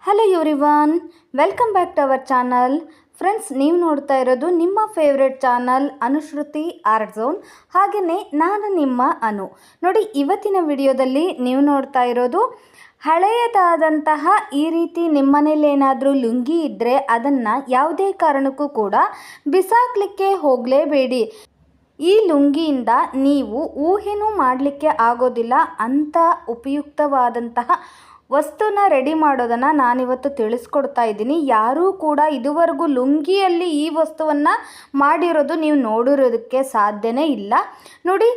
Hello everyone, welcome back to our channel. Friends, ನೀವು ನೋಡ್ತಾ ಇರೋದು ನಿಮ್ಮ favourite channel Anushruti art zone. ಹಾಗೆಯೇ ನಾನು ನಿಮ್ಮ ಅನು. ನೋಡಿ, ಇವತ್ತಿನ ವಿಡಿಯೋದಲ್ಲಿ ನೀವು ನೋಡ್ತಾ ಇರೋದು ಹಳೆಯದಾದಂತಹ ಈ ರೀತಿ ನಿಮ್ಮನೇಲಿ ಏನಾದರೂ ಲುಂಗಿ ಇದ್ದರೆ ಅದನ್ನು ಯಾವುದೇ ಕಾರಣಕ್ಕೂ ಕೂಡ ಬಿಸಾಕಲಿಕ್ಕೆ ಹೋಗಲೇಬೇಡಿ. ಈ ಲುಂಗಿಯಿಂದ ನೀವು ಊಹೆನೂ ಮಾಡಲಿಕ್ಕೆ ಆಗೋದಿಲ್ಲ ಅಂಥ ಉಪಯುಕ್ತವಾದಂತಹ ವಸ್ತುನ ರೆಡಿ ಮಾಡೋದನ್ನು ನಾನಿವತ್ತು ತಿಳಿಸ್ಕೊಡ್ತಾ ಇದ್ದೀನಿ. ಯಾರೂ ಕೂಡ ಇದುವರೆಗೂ ಲುಂಗಿಯಲ್ಲಿ ಈ ವಸ್ತುವನ್ನು ಮಾಡಿರೋದು ನೀವು ನೋಡಿರೋದಕ್ಕೆ ಸಾಧ್ಯನೇ ಇಲ್ಲ. ನೋಡಿ,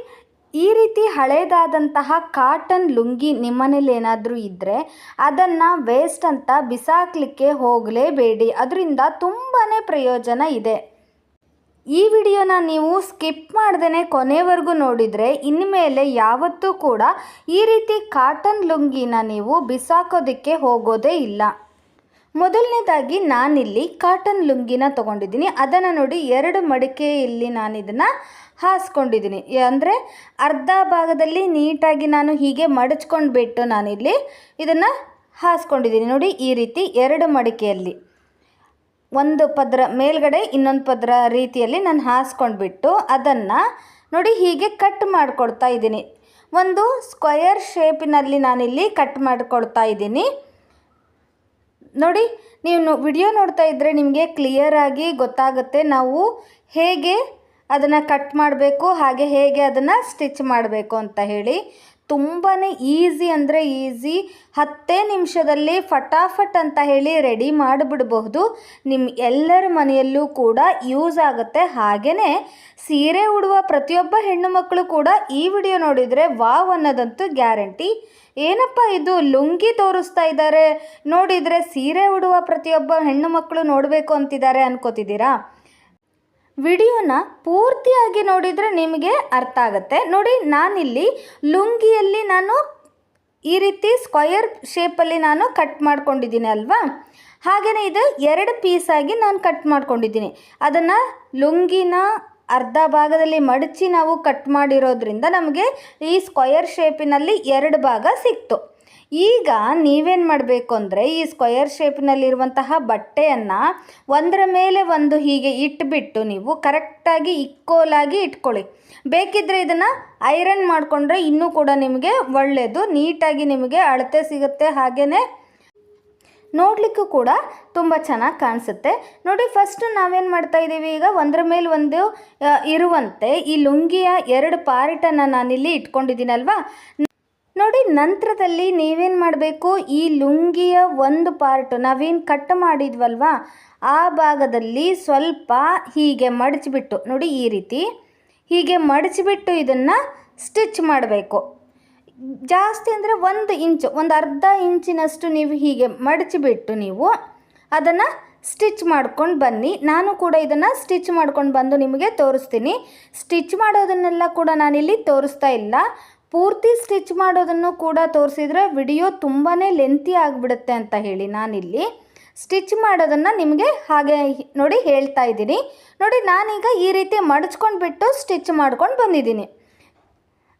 ಈ ರೀತಿ ಹಳೇದಾದಂತಹ ಕಾಟನ್ ಲುಂಗಿ ನಿಮ್ಮನೇಲಿ ಏನಾದರೂ ಇದ್ದರೆ ಅದನ್ನು ವೇಸ್ಟ್ ಅಂತ ಬಿಸಾಕಲಿಕ್ಕೆ ಹೋಗಲೇಬೇಡಿ. ಅದರಿಂದ ತುಂಬಾ ಪ್ರಯೋಜನ ಇದೆ. ಈ ವಿಡಿಯೋನ ನೀವು ಸ್ಕಿಪ್ ಮಾಡ್ದೇ ಕೊನೆವರೆಗೂ ನೋಡಿದರೆ ಇನ್ಮೇಲೆ ಯಾವತ್ತೂ ಕೂಡ ಈ ರೀತಿ ಕಾಟನ್ ಲುಂಗಿನ ನೀವು ಬಿಸಾಕೋದಕ್ಕೆ ಹೋಗೋದೇ ಇಲ್ಲ. ಮೊದಲನೇದಾಗಿ ನಾನಿಲ್ಲಿ ಕಾಟನ್ ಲುಂಗಿನ ತೊಗೊಂಡಿದ್ದೀನಿ. ಅದನ್ನು ನೋಡಿ, 2 ಮಡಿಕೆಯಲ್ಲಿ ನಾನು ಇದನ್ನು ಹಾಸ್ಕೊಂಡಿದ್ದೀನಿ. ಅಂದರೆ ಅರ್ಧ ಭಾಗದಲ್ಲಿ ನೀಟಾಗಿ ನಾನು ಹೀಗೆ ಮಡಚ್ಕೊಂಡು ಬಿಟ್ಟು ನಾನಿಲ್ಲಿ ಇದನ್ನು ಹಾಸ್ಕೊಂಡಿದ್ದೀನಿ. ನೋಡಿ, ಈ ರೀತಿ 2 ಮಡಿಕೆಯಲ್ಲಿ ಒಂದು ಪದರ ಮೇಲ್ಗಡೆ ಇನ್ನೊಂದು ಪದರ ರೀತಿಯಲ್ಲಿ ನಾನು ಹಾಸ್ಕೊಂಡ್ಬಿಟ್ಟು ಅದನ್ನು ನೋಡಿ ಹೀಗೆ ಕಟ್ ಮಾಡಿಕೊಡ್ತಾ ಇದ್ದೀನಿ. ಒಂದು ಸ್ಕ್ವಯರ್ ಶೇಪಿನಲ್ಲಿ ನಾನಿಲ್ಲಿ ಕಟ್ ಮಾಡಿಕೊಡ್ತಾ ಇದ್ದೀನಿ. ನೋಡಿ, ನೀವು ವಿಡಿಯೋ ನೋಡ್ತಾ ಇದ್ದರೆ ನಿಮಗೆ ಕ್ಲಿಯರಾಗಿ ಗೊತ್ತಾಗುತ್ತೆ ನಾವು ಹೇಗೆ ಅದನ್ನು ಕಟ್ ಮಾಡಬೇಕು, ಹಾಗೆ ಹೇಗೆ ಅದನ್ನು ಸ್ಟಿಚ್ ಮಾಡಬೇಕು ಅಂತ ಹೇಳಿ. ತುಂಬಾ ಈಸಿ ಅಂದರೆ ಈಸಿ. 10 ನಿಮಿಷದಲ್ಲಿ ಫಟಾಫಟ್ ಅಂತ ಹೇಳಿ ರೆಡಿ ಮಾಡಿಬಿಡಬಹುದು. ನಿಮ್ಮ ಎಲ್ಲರ ಮನೆಯಲ್ಲೂ ಕೂಡ ಯೂಸ್ ಆಗುತ್ತೆ. ಹಾಗೆಯೇ ಸೀರೆ ಉಡುವ ಪ್ರತಿಯೊಬ್ಬ ಹೆಣ್ಣು ಮಕ್ಕಳು ಕೂಡ ಈ ವಿಡಿಯೋ ನೋಡಿದರೆ ವಾವ್ ಅನ್ನೋದಂತೂ ಗ್ಯಾರಂಟಿ. ಏನಪ್ಪ ಇದು ಲುಂಗಿ ತೋರಿಸ್ತಾ ಇದ್ದಾರೆ, ನೋಡಿದರೆ ಸೀರೆ ಉಡುವ ಪ್ರತಿಯೊಬ್ಬ ಹೆಣ್ಣು ಮಕ್ಕಳು ನೋಡಬೇಕು ಅಂತಿದ್ದಾರೆ ಅನ್ಕೋತಿದ್ದೀರಾ? ವಿಡಿಯೋನ ಪೂರ್ತಿಯಾಗಿ ನೋಡಿದರೆ ನಿಮಗೆ ಅರ್ಥ ಆಗುತ್ತೆ. ನೋಡಿ, ನಾನಿಲ್ಲಿ ಲುಂಗಿಯಲ್ಲಿ ನಾನು ಈ ರೀತಿ ಸ್ಕ್ವಯರ್ ಶೇಪಲ್ಲಿ ನಾನು ಕಟ್ ಮಾಡ್ಕೊಂಡಿದ್ದೀನಿ ಅಲ್ವಾ. ಹಾಗೆಯೇ ಇದು 2 ಪೀಸಾಗಿ ನಾನು ಕಟ್ ಮಾಡ್ಕೊಂಡಿದ್ದೀನಿ. ಅದನ್ನು ಲುಂಗಿನ ಅರ್ಧ ಭಾಗದಲ್ಲಿ ಮಡಚಿ ನಾವು ಕಟ್ ಮಾಡಿರೋದ್ರಿಂದ ನಮಗೆ ಈ ಸ್ಕ್ವಯರ್ ಶೇಪಿನಲ್ಲಿ 2 ಭಾಗ ಸಿಕ್ತು. ಈಗ ನೀವೇನು ಮಾಡಬೇಕು ಅಂದರೆ ಈ ಸ್ಕ್ವಯರ್ ಶೇಪಿನಲ್ಲಿರುವಂತಹ ಬಟ್ಟೆಯನ್ನು ಒಂದರ ಮೇಲೆ ಒಂದು ಹೀಗೆ ಇಟ್ಬಿಟ್ಟು ನೀವು ಕರೆಕ್ಟಾಗಿ ಇಕ್ಕೋಲಾಗಿ ಇಟ್ಕೊಳ್ಳಿ. ಬೇಕಿದ್ದರೆ ಇದನ್ನು ಐರನ್ ಮಾಡಿಕೊಂಡ್ರೆ ಇನ್ನೂ ಕೂಡ ನಿಮಗೆ ಒಳ್ಳೆಯದು. ನೀಟಾಗಿ ನಿಮಗೆ ಅಳತೆ ಸಿಗುತ್ತೆ, ಹಾಗೆಯೇ ನೋಡಲಿಕ್ಕೂ ಕೂಡ ತುಂಬ ಚೆನ್ನಾಗಿ ಕಾಣಿಸುತ್ತೆ. ನೋಡಿ, ಫಸ್ಟು ನಾವೇನು ಮಾಡ್ತಾ ಇದ್ದೀವಿ, ಈಗ ಒಂದರ ಮೇಲೆ ಒಂದು ಇರುವಂತೆ ಈ ಲುಂಗಿಯ 2 ಪಾರ್ಟನ್ನು ನಾನಿಲ್ಲಿ ಇಟ್ಕೊಂಡಿದ್ದೀನಲ್ವಾ. ನೋಡಿ, ನಂತರದಲ್ಲಿ ನೀವೇನು ಮಾಡಬೇಕು, ಈ ಲುಂಗಿಯ ಒಂದು ಪಾರ್ಟು ನಾವೇನು ಕಟ್ ಮಾಡಿದ್ವಲ್ವ ಆ ಭಾಗದಲ್ಲಿ ಸ್ವಲ್ಪ ಹೀಗೆ ಮಡಚಿಬಿಟ್ಟು, ನೋಡಿ ಈ ರೀತಿ ಹೀಗೆ ಮಡಚಿಬಿಟ್ಟು ಇದನ್ನು ಸ್ಟಿಚ್ ಮಾಡಬೇಕು. ಜಾಸ್ತಿ ಅಂದರೆ 1 ಇಂಚು, ಒಂದು ಅರ್ಧ ಇಂಚಿನಷ್ಟು ನೀವು ಹೀಗೆ ಮಡಚಿಬಿಟ್ಟು ನೀವು ಅದನ್ನು ಸ್ಟಿಚ್ ಮಾಡ್ಕೊಂಡು ಬನ್ನಿ. ನಾನು ಕೂಡ ಇದನ್ನು ಸ್ಟಿಚ್ ಮಾಡ್ಕೊಂಡು ಬಂದು ನಿಮಗೆ ತೋರಿಸ್ತೀನಿ. ಸ್ಟಿಚ್ ಮಾಡೋದನ್ನೆಲ್ಲ ಕೂಡ ನಾನಿಲ್ಲಿ ತೋರಿಸ್ತಾ ಇಲ್ಲ. ಪೂರ್ತಿ ಸ್ಟಿಚ್ ಮಾಡೋದನ್ನು ಕೂಡ ತೋರಿಸಿದರೆ ವಿಡಿಯೋ ತುಂಬಾ ಲೆಂತಿ ಆಗಿಬಿಡುತ್ತೆ ಅಂತ ಹೇಳಿ ನಾನಿಲ್ಲಿ ಸ್ಟಿಚ್ ಮಾಡೋದನ್ನು ನಿಮಗೆ ಹಾಗೆ ನೋಡಿ ಹೇಳ್ತಾ ಇದ್ದೀನಿ. ನೋಡಿ, ನಾನೀಗ ಈ ರೀತಿ ಮಡಚ್ಕೊಂಡು ಬಿಟ್ಟು ಸ್ಟಿಚ್ ಮಾಡ್ಕೊಂಡು ಬಂದಿದ್ದೀನಿ.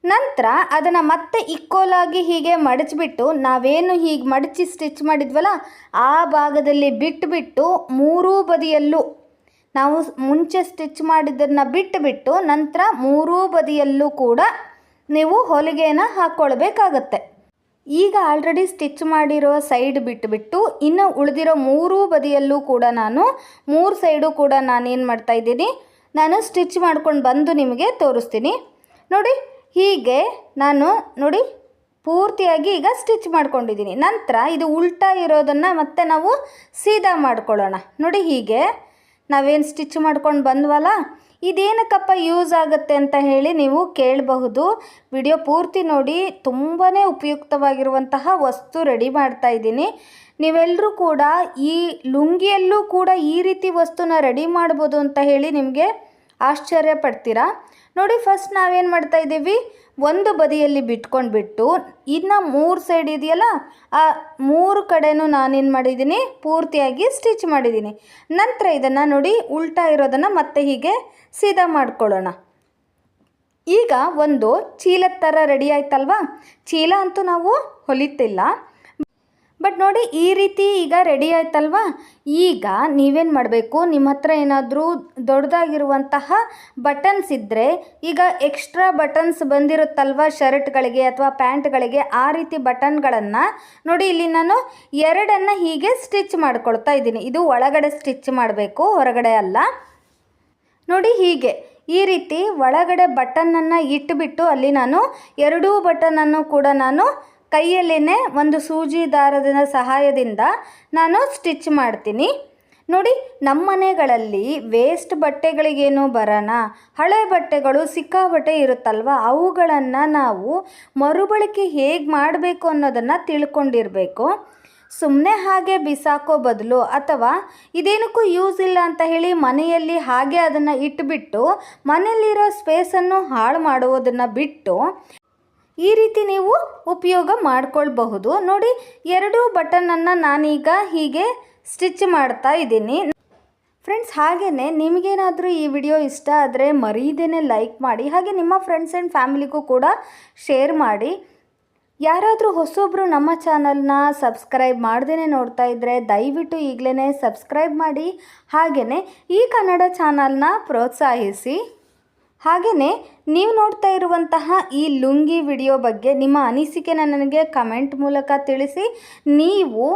ನಂತರ ಅದನ್ನು ಮತ್ತೆ ಇಕ್ಕೋಲಾಗಿ ಹೀಗೆ ಮಡಚಿಬಿಟ್ಟು ನಾವೇನು ಹೀಗೆ ಮಡಚಿ ಸ್ಟಿಚ್ ಮಾಡಿದ್ವಲ್ಲ ಆ ಭಾಗದಲ್ಲಿ ಬಿಟ್ಟು 3 ಬದಿಯಲ್ಲೂ ನಾವು ಮುಂಚೆ ಸ್ಟಿಚ್ ಮಾಡಿದ್ದನ್ನು ಬಿಟ್ಟು ನಂತರ 3 ಬದಿಯಲ್ಲೂ ಕೂಡ ನೀವು ಹೊಲಿಗೆಯನ್ನು ಹಾಕ್ಕೊಳ್ಬೇಕಾಗತ್ತೆ. ಈಗ ಆಲ್ರೆಡಿ ಸ್ಟಿಚ್ ಮಾಡಿರೋ ಸೈಡ್ ಬಿಟ್ಟು ಇನ್ನು ಉಳಿದಿರೋ 3 ಬದಿಯಲ್ಲೂ ಕೂಡ ನಾನು 3 ಸೈಡು ಕೂಡ ನಾನೇನು ಮಾಡ್ತಾಯಿದ್ದೀನಿ, ನಾನು ಸ್ಟಿಚ್ ಮಾಡ್ಕೊಂಡು ಬಂದು ನಿಮಗೆ ತೋರಿಸ್ತೀನಿ. ನೋಡಿ, ಹೀಗೆ ನಾನು ನೋಡಿ ಪೂರ್ತಿಯಾಗಿ ಈಗ ಸ್ಟಿಚ್ ಮಾಡ್ಕೊಂಡಿದ್ದೀನಿ. ನಂತರ ಇದು ಉಲ್ಟಾ ಇರೋದನ್ನು ಮತ್ತೆ ನಾವು ಸೀದಾ ಮಾಡ್ಕೊಳ್ಳೋಣ. ನೋಡಿ, ಹೀಗೆ ನಾವೇನು ಸ್ಟಿಚ್ ಮಾಡ್ಕೊಂಡು ಬಂದ್ವಲ್ಲ, ಇದೇನಕ್ಕಪ್ಪ ಯೂಸ್ ಆಗುತ್ತೆ ಅಂತ ಹೇಳಿ ನೀವು ಕೇಳಬಹುದು. ವಿಡಿಯೋ ಪೂರ್ತಿ ನೋಡಿ, ತುಂಬಾ ಉಪಯುಕ್ತವಾಗಿರುವಂತಹ ವಸ್ತು ರೆಡಿ ಮಾಡ್ತಾ ಇದ್ದೀನಿ. ನೀವೆಲ್ಲರೂ ಕೂಡ ಈ ಲುಂಗಿಯಲ್ಲೂ ಕೂಡ ಈ ರೀತಿ ವಸ್ತುನ ರೆಡಿ ಮಾಡ್ಬೋದು ಅಂತ ಹೇಳಿ ನಿಮಗೆ ಆಶ್ಚರ್ಯ ಪಡ್ತೀರಾ. ನೋಡಿ, ಫಸ್ಟ್ ನಾವೇನು ಮಾಡ್ತಾ ಇದ್ದೀವಿ, ಒಂದು ಬದಿಯಲ್ಲಿ ಬಿಟ್ಕೊಂಡ್ಬಿಟ್ಟು ಇನ್ನು 3 ಸೈಡ್ ಇದೆಯಲ್ಲ ಆ 3 ಕಡೆನೂ ನಾನೇನು ಮಾಡಿದ್ದೀನಿ, ಪೂರ್ತಿಯಾಗಿ ಸ್ಟಿಚ್ ಮಾಡಿದ್ದೀನಿ. ನಂತರ ಇದನ್ನು ನೋಡಿ ಉಲ್ಟಾ ಇರೋದನ್ನು ಮತ್ತೆ ಹೀಗೆ ಸೀದಾ ಮಾಡ್ಕೊಳ್ಳೋಣ. ಈಗ ಒಂದು ಚೀಲದ ಥರ ರೆಡಿ ಆಯ್ತಲ್ವಾ. ಚೀಲ ಅಂತೂ ನಾವು ಹೊಲಿತಿಲ್ಲ, ಬಟ್ ನೋಡಿ ಈ ರೀತಿ ಈಗ ರೆಡಿ ಆಯ್ತಲ್ವಾ. ಈಗ ನೀವೇನು ಮಾಡಬೇಕು, ನಿಮ್ಮ ಹತ್ರ ಏನಾದರೂ ದೊಡ್ಡದಾಗಿರುವಂತಹ ಬಟನ್ಸ್ ಇದ್ದರೆ, ಈಗ ಎಕ್ಸ್ಟ್ರಾ ಬಟನ್ಸ್ ಬಂದಿರುತ್ತಲ್ವ ಶರ್ಟ್ಗಳಿಗೆ ಅಥವಾ ಪ್ಯಾಂಟ್ಗಳಿಗೆ, ಆ ರೀತಿ ಬಟನ್ಗಳನ್ನು ನೋಡಿ ಇಲ್ಲಿ ನಾನು ಎರಡನ್ನು ಹೀಗೆ ಸ್ಟಿಚ್ ಮಾಡ್ಕೊಳ್ತಾ ಇದ್ದೀನಿ. ಇದು ಒಳಗಡೆ ಸ್ಟಿಚ್ ಮಾಡಬೇಕು, ಹೊರಗಡೆ ಅಲ್ಲ. ನೋಡಿ ಹೀಗೆ ಈ ರೀತಿ ಒಳಗಡೆ ಬಟನನ್ನು ಇಟ್ಟುಬಿಟ್ಟು ಅಲ್ಲಿ ನಾನು ಎರಡೂ ಬಟನನ್ನು ಕೂಡ ನಾನು ಕೈಯಲ್ಲೇ ಒಂದು ಸೂಜಿ ದಾರದ ಸಹಾಯದಿಂದ ನಾನು ಸ್ಟಿಚ್ ಮಾಡ್ತೀನಿ. ನೋಡಿ ನಮ್ಮ ಮನೆಗಳಲ್ಲಿ ವೇಸ್ಟ್ ಬಟ್ಟೆಗಳಿಗೇನು ಬರೋಣ, ಹಳೆ ಬಟ್ಟೆಗಳು ಸಿಕ್ಕಾಬಟ್ಟೆ ಇರುತ್ತಲ್ವ, ಅವುಗಳನ್ನು ನಾವು ಮರುಬಳಕೆ ಹೇಗೆ ಮಾಡಬೇಕು ಅನ್ನೋದನ್ನು ತಿಳ್ಕೊಂಡಿರಬೇಕು. ಸುಮ್ಮನೆ ಹಾಗೆ ಬಿಸಾಕೋ ಬದಲು ಅಥವಾ ಇದೇನಕ್ಕೂ ಯೂಸ್ ಇಲ್ಲ ಅಂತ ಹೇಳಿ ಮನೆಯಲ್ಲಿ ಹಾಗೆ ಅದನ್ನು ಇಟ್ಬಿಟ್ಟು ಮನೆಯಲ್ಲಿರೋ ಸ್ಪೇಸನ್ನು ಹಾಳು ಮಾಡುವುದನ್ನು ಬಿಟ್ಟು ಈ ರೀತಿ ನೀವು ಉಪಯೋಗ ಮಾಡ್ಕೊಳ್ಬಹುದು. ನೋಡಿ ಎರಡೂ ಬಟನನ್ನು ನಾನೀಗ ಹೀಗೆ ಸ್ಟಿಚ್ ಮಾಡ್ತಾ ಇದ್ದೀನಿ. ಫ್ರೆಂಡ್ಸ್, ಹಾಗೆಯೇ ನಿಮಗೇನಾದರೂ ಈ ವಿಡಿಯೋ ಇಷ್ಟ ಆದರೆ ಮರೀದೇನೆ ಲೈಕ್ ಮಾಡಿ, ಹಾಗೆ ನಿಮ್ಮ ಫ್ರೆಂಡ್ಸ್ ಆ್ಯಂಡ್ ಫ್ಯಾಮಿಲಿಗೂ ಕೂಡ ಶೇರ್ ಮಾಡಿ. ಯಾರಾದರೂ ಹೊಸೊಬ್ಬರು ನಮ್ಮ ಚಾನಲ್ನ ಸಬ್ಸ್ಕ್ರೈಬ್ ಮಾಡ್ದೇ ನೋಡ್ತಾ ಇದ್ದರೆ ದಯವಿಟ್ಟು ಈಗಲೇ ಸಬ್ಸ್ಕ್ರೈಬ್ ಮಾಡಿ, ಹಾಗೆಯೇ ಈ ಕನ್ನಡ ಚಾನಲ್ನ ಪ್ರೋತ್ಸಾಹಿಸಿ. ಹಾಗೆಯೇ ನೀವು ನೋಡ್ತಾ ಇರುವಂತಹ ಈ ಲುಂಗಿ ವಿಡಿಯೋ ಬಗ್ಗೆ ನಿಮ್ಮ ಅನಿಸಿಕೆನ ನನಗೆ ಕಮೆಂಟ್ ಮೂಲಕ ತಿಳಿಸಿ. ನೀವು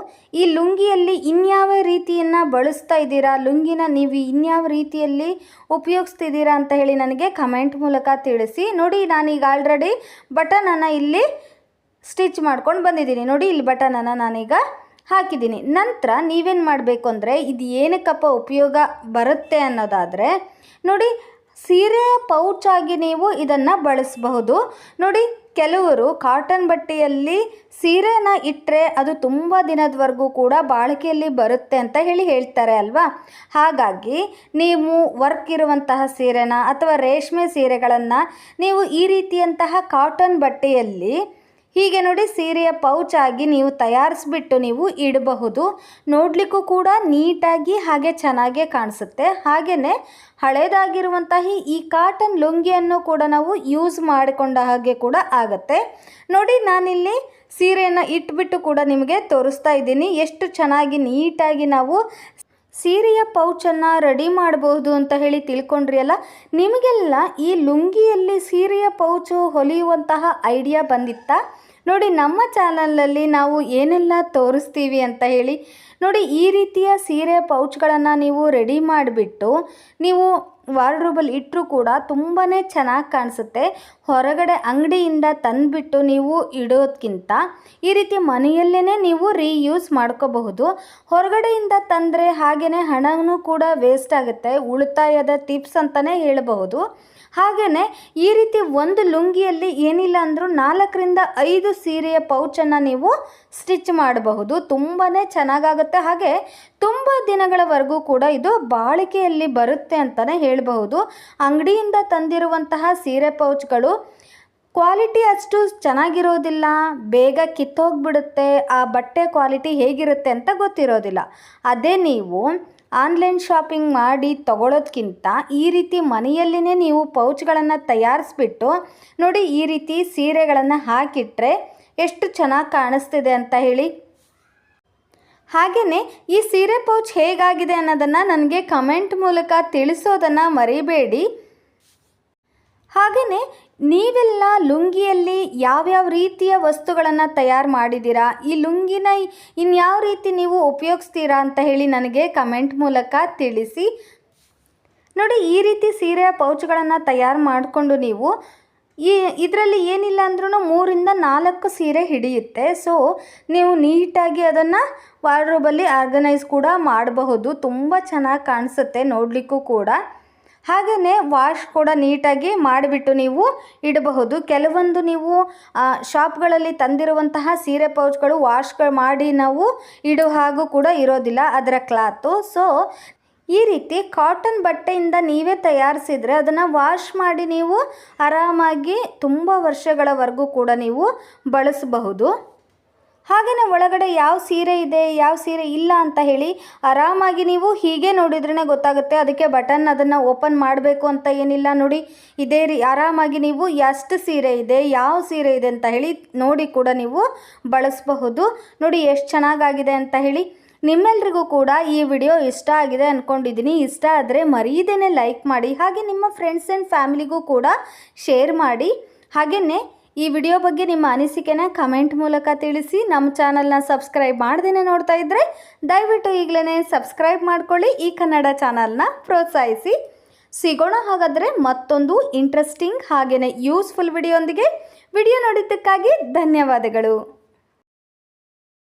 ಈ ಲುಂಗಿಯಲ್ಲಿ ಇನ್ಯಾವ ರೀತಿಯನ್ನು ಬಳಸ್ತಾ ಇದ್ದೀರಾ, ಲುಂಗಿನ ನೀವು ಇನ್ಯಾವ ರೀತಿಯಲ್ಲಿ ಉಪಯೋಗಿಸ್ತಿದ್ದೀರಾ ಅಂತ ಹೇಳಿ ನನಗೆ ಕಮೆಂಟ್ ಮೂಲಕ ತಿಳಿಸಿ. ನೋಡಿ ನಾನೀಗ ಆಲ್ರೆಡಿ ಬಟನನ್ನು ಇಲ್ಲಿ ಸ್ಟಿಚ್ ಮಾಡ್ಕೊಂಡು ಬಂದಿದ್ದೀನಿ. ನೋಡಿ ಇಲ್ಲಿ ಬಟನನ್ನು ನಾನೀಗ ಹಾಕಿದ್ದೀನಿ. ನಂತರ ನೀವೇನು ಮಾಡಬೇಕು ಅಂದರೆ, ಇದು ಏನಕ್ಕಪ್ಪ ಉಪಯೋಗ ಬರುತ್ತೆ ಅನ್ನೋದಾದರೆ, ನೋಡಿ ಸೀರೆಯ ಪೌಚಾಗಿ ನೀವು ಇದನ್ನು ಬಳಸಬಹುದು. ನೋಡಿ ಕೆಲವರು ಕಾಟನ್ ಬಟ್ಟೆಯಲ್ಲಿ ಸೀರೆನ ಇಟ್ಟರೆ ಅದು ತುಂಬ ದಿನದವರೆಗೂ ಕೂಡ ಬಾಳಿಕೆಯಲ್ಲಿ ಬರುತ್ತೆ ಅಂತ ಹೇಳ್ತಾರೆ ಅಲ್ವಾ. ಹಾಗಾಗಿ ನೀವು ವರ್ಕ್ ಇರುವಂತಹ ಸೀರೆನ ಅಥವಾ ರೇಷ್ಮೆ ಸೀರೆಗಳನ್ನು ನೀವು ಈ ರೀತಿಯಂತಹ ಕಾಟನ್ ಬಟ್ಟೆಯಲ್ಲಿ ಹೀಗೆ ನೋಡಿ ಸೀರೆಯ ಪೌಚ್ ಆಗಿ ನೀವು ತಯಾರಿಸ್ಬಿಟ್ಟು ನೀವು ಇಡಬಹುದು. ನೋಡಲಿಕ್ಕೂ ಕೂಡ ನೀಟಾಗಿ ಹಾಗೆ ಚೆನ್ನಾಗೇ ಕಾಣಿಸುತ್ತೆ. ಹಾಗೆಯೇ ಹಳೇದಾಗಿರುವಂತಹ ಈ ಕಾಟನ್ ಲುಂಗಿಯನ್ನು ಕೂಡ ನಾವು ಯೂಸ್ ಮಾಡಿಕೊಂಡ ಹಾಗೆ ಕೂಡ ಆಗುತ್ತೆ. ನೋಡಿ ನಾನಿಲ್ಲಿ ಸೀರೆಯನ್ನು ಇಟ್ಬಿಟ್ಟು ಕೂಡ ನಿಮಗೆ ತೋರಿಸ್ತಾ ಇದ್ದೀನಿ ಎಷ್ಟು ಚೆನ್ನಾಗಿ ನೀಟಾಗಿ ನಾವು ಸೀರೆಯ ಪೌಚನ್ನು ರೆಡಿ ಮಾಡಬಹುದು ಅಂತ ಹೇಳಿ ತಿಳ್ಕೊಂಡ್ರಿ ಅಲ್ಲ. ನಿಮಗೆಲ್ಲ ಈ ಲುಂಗಿಯಲ್ಲಿ ಸೀರೆಯ ಪೌಚು ಹೊಲಿಯುವಂತಹ ಐಡಿಯಾ ಬಂದಿತ್ತಾ? ನೋಡಿ ನಮ್ಮ ಚಾನಲಲ್ಲಿ ನಾವು ಏನೆಲ್ಲ ತೋರಿಸ್ತೀವಿ ಅಂತ ಹೇಳಿ. ನೋಡಿ ಈ ರೀತಿಯ ಸೀರೆ ಪೌಚ್ಗಳನ್ನು ನೀವು ರೆಡಿ ಮಾಡಿಬಿಟ್ಟು ನೀವು ವಾರ್ಡ್ರೋಬಲ್ಲಿ ಇಟ್ಟರೂ ಕೂಡ ತುಂಬಾ ಚೆನ್ನಾಗಿ ಕಾಣಿಸುತ್ತೆ. ಹೊರಗಡೆ ಅಂಗಡಿಯಿಂದ ತಂದುಬಿಟ್ಟು ನೀವು ಇಡೋದಕ್ಕಿಂತ ಈ ರೀತಿ ಮನೆಯಲ್ಲೇ ನೀವು ರೀಯೂಸ್ ಮಾಡ್ಕೋಬಹುದು. ಹೊರಗಡೆಯಿಂದ ತಂದರೆ ಹಾಗೆಯೇ ಹಣವೂ ಕೂಡ ವೇಸ್ಟ್ ಆಗುತ್ತೆ. ಉಳಿತಾಯದ ಟಿಪ್ಸ್ ಅಂತಲೇ ಹೇಳಬಹುದು. ಹಾಗೆಯೇ ಈ ರೀತಿ ಒಂದು ಲುಂಗಿಯಲ್ಲಿ ಏನಿಲ್ಲ ಅಂದರೂ 4-5 ಸೀರೆಯ ಪೌಚನ್ನು ನೀವು ಸ್ಟಿಚ್ ಮಾಡಬಹುದು. ತುಂಬಾ ಚೆನ್ನಾಗಾಗುತ್ತೆ. ಹಾಗೆ ತುಂಬ ದಿನಗಳವರೆಗೂ ಕೂಡ ಇದು ಬಾಳಿಕೆಯಲ್ಲಿ ಬರುತ್ತೆ ಅಂತಲೇ ಹೇಳಬಹುದು. ಅಂಗಡಿಯಿಂದ ತಂದಿರುವಂತಹ ಸೀರೆ ಪೌಚ್ಗಳು ಕ್ವಾಲಿಟಿ ಅಷ್ಟು ಚೆನ್ನಾಗಿರೋದಿಲ್ಲ, ಬೇಗ ಕಿತ್ತೋಗ್ಬಿಡುತ್ತೆ. ಆ ಬಟ್ಟೆ ಕ್ವಾಲಿಟಿ ಹೇಗಿರುತ್ತೆ ಅಂತ ಗೊತ್ತಿರೋದಿಲ್ಲ. ಅದೇ ನೀವು ಆನ್ಲೈನ್ ಶಾಪಿಂಗ್ ಮಾಡಿ ತಗೊಳ್ಳೋದಕ್ಕಿಂತ ಈ ರೀತಿ ಮನೆಯಲ್ಲಿನೇ ನೀವು ಪೌಚ್ಗಳನ್ನು ತಯಾರಿಸ್ಬಿಟ್ಟು ನೋಡಿ ಈ ರೀತಿ ಸೀರೆಗಳನ್ನು ಹಾಕಿಟ್ರೆ ಎಷ್ಟು ಚೆನ್ನಾಗಿ ಕಾಣಿಸ್ತಿದೆ ಅಂತ ಹೇಳಿ. ಹಾಗೆಯೇ ಈ ಸೀರೆ ಪೌಚ್ ಹೇಗಾಗಿದೆ ಅನ್ನೋದನ್ನು ನನಗೆ ಕಮೆಂಟ್ ಮೂಲಕ ತಿಳಿಸೋದನ್ನು ಮರಿಬೇಡಿ. ಹಾಗೆಯೇ ನೀವೆಲ್ಲ ಲುಂಗಿಯಲ್ಲಿ ಯಾವ್ಯಾವ ರೀತಿಯ ವಸ್ತುಗಳನ್ನು ತಯಾರು ಮಾಡಿದ್ದೀರಾ, ಈ ಲುಂಗಿನ ಇನ್ಯಾವ ರೀತಿ ನೀವು ಉಪಯೋಗಿಸ್ತೀರಾ ಅಂತ ಹೇಳಿ ನನಗೆ ಕಮೆಂಟ್ ಮೂಲಕ ತಿಳಿಸಿ. ನೋಡಿ ಈ ರೀತಿ ಸೀರೆಯ ಪೌಚ್ಗಳನ್ನು ತಯಾರು ಮಾಡಿಕೊಂಡು ನೀವು ಇದರಲ್ಲಿ ಏನಿಲ್ಲ ಅಂದ್ರೂ 3-4 ಸೀರೆ ಹಿಡಿಯುತ್ತೆ. ಸೊ ನೀವು ನೀಟಾಗಿ ಅದನ್ನು ವಾರ್ಡ್ರೋಬಲ್ಲಿ ಆರ್ಗನೈಸ್ ಕೂಡ ಮಾಡಬಹುದು. ತುಂಬ ಚೆನ್ನಾಗಿ ಕಾಣಿಸುತ್ತೆ ನೋಡಲಿಕ್ಕೂ ಕೂಡ. ಹಾಗೆಯೇ ವಾಶ್ ಕೂಡ ನೀಟಾಗಿ ಮಾಡಿಬಿಟ್ಟು ನೀವು ಇಡಬಹುದು. ಕೆಲವೊಂದು ನೀವು ಶಾಪ್ಗಳಲ್ಲಿ ತಂದಿರುವಂತಹ ಸೀರೆ ಪೌಚ್ಗಳು ವಾಶ್ಗಳು ಮಾಡಿ ನಾವು ಇಡೋ ಹಾಗೂ ಕೂಡ ಇರೋದಿಲ್ಲ ಅದರ ಕ್ಲಾತು. ಸೊ ಈ ರೀತಿ ಕಾಟನ್ ಬಟ್ಟೆಯಿಂದ ನೀವೇ ತಯಾರಿಸಿದರೆ ಅದನ್ನು ವಾಶ್ ಮಾಡಿ ನೀವು ಆರಾಮಾಗಿ ತುಂಬ ವರ್ಷಗಳವರೆಗೂ ಕೂಡ ನೀವು ಬಳಸಬಹುದು. ಹಾಗೆಯೇ ಒಳಗಡೆ ಯಾವ ಸೀರೆ ಇದೆ ಯಾವ ಸೀರೆ ಇಲ್ಲ ಅಂತ ಹೇಳಿ ಆರಾಮಾಗಿ ನೀವು ಹೀಗೆ ನೋಡಿದ್ರೇ ಗೊತ್ತಾಗುತ್ತೆ. ಅದಕ್ಕೆ ಬಟನ್ ಅದನ್ನು ಓಪನ್ ಮಾಡಬೇಕು ಅಂತ ಏನಿಲ್ಲ. ನೋಡಿ ಇದೇ ಆರಾಮಾಗಿ ನೀವು ಎಷ್ಟು ಸೀರೆ ಇದೆ ಯಾವ ಸೀರೆ ಇದೆ ಅಂತ ಹೇಳಿ ನೋಡಿ ಕೂಡ ನೀವು ಬಳಸಬಹುದು. ನೋಡಿ ಎಷ್ಟು ಚೆನ್ನಾಗಾಗಿದೆ ಅಂತ ಹೇಳಿ. ನಿಮ್ಮೆಲ್ರಿಗೂ ಕೂಡ ಈ ವಿಡಿಯೋ ಇಷ್ಟ ಆಗಿದೆ ಅಂದ್ಕೊಂಡಿದ್ದೀನಿ. ಇಷ್ಟ ಆದರೆ ಮರೀದೇನೆ ಲೈಕ್ ಮಾಡಿ, ಹಾಗೆ ನಿಮ್ಮ ಫ್ರೆಂಡ್ಸ್ ಆ್ಯಂಡ್ ಫ್ಯಾಮಿಲಿಗೂ ಕೂಡ ಶೇರ್ ಮಾಡಿ. ಹಾಗೆಯೇ ಈ ವಿಡಿಯೋ ಬಗ್ಗೆ ನಿಮ್ಮ ಅನಿಸಿಕೆನ ಕಮೆಂಟ್ ಮೂಲಕ ತಿಳಿಸಿ. ನಮ್ಮ ಚಾನಲ್ನ ಸಬ್ಸ್ಕ್ರೈಬ್ ಮಾಡ್ದೇ ನೋಡ್ತಾ ಇದ್ದರೆ ದಯವಿಟ್ಟು ಈಗಲೇ ಸಬ್ಸ್ಕ್ರೈಬ್ ಮಾಡ್ಕೊಳ್ಳಿ. ಈ ಕನ್ನಡ ಚಾನಲ್ನ ಪ್ರೋತ್ಸಾಹಿಸಿ. ಸಿಗೋಣ ಹಾಗಾದರೆ ಮತ್ತೊಂದು ಇಂಟ್ರೆಸ್ಟಿಂಗ್ ಹಾಗೆಯೇ ಯೂಸ್ಫುಲ್ ವಿಡಿಯೋಂದಿಗೆ. ವಿಡಿಯೋ ನೋಡಿದ್ದಕ್ಕಾಗಿ ಧನ್ಯವಾದಗಳು.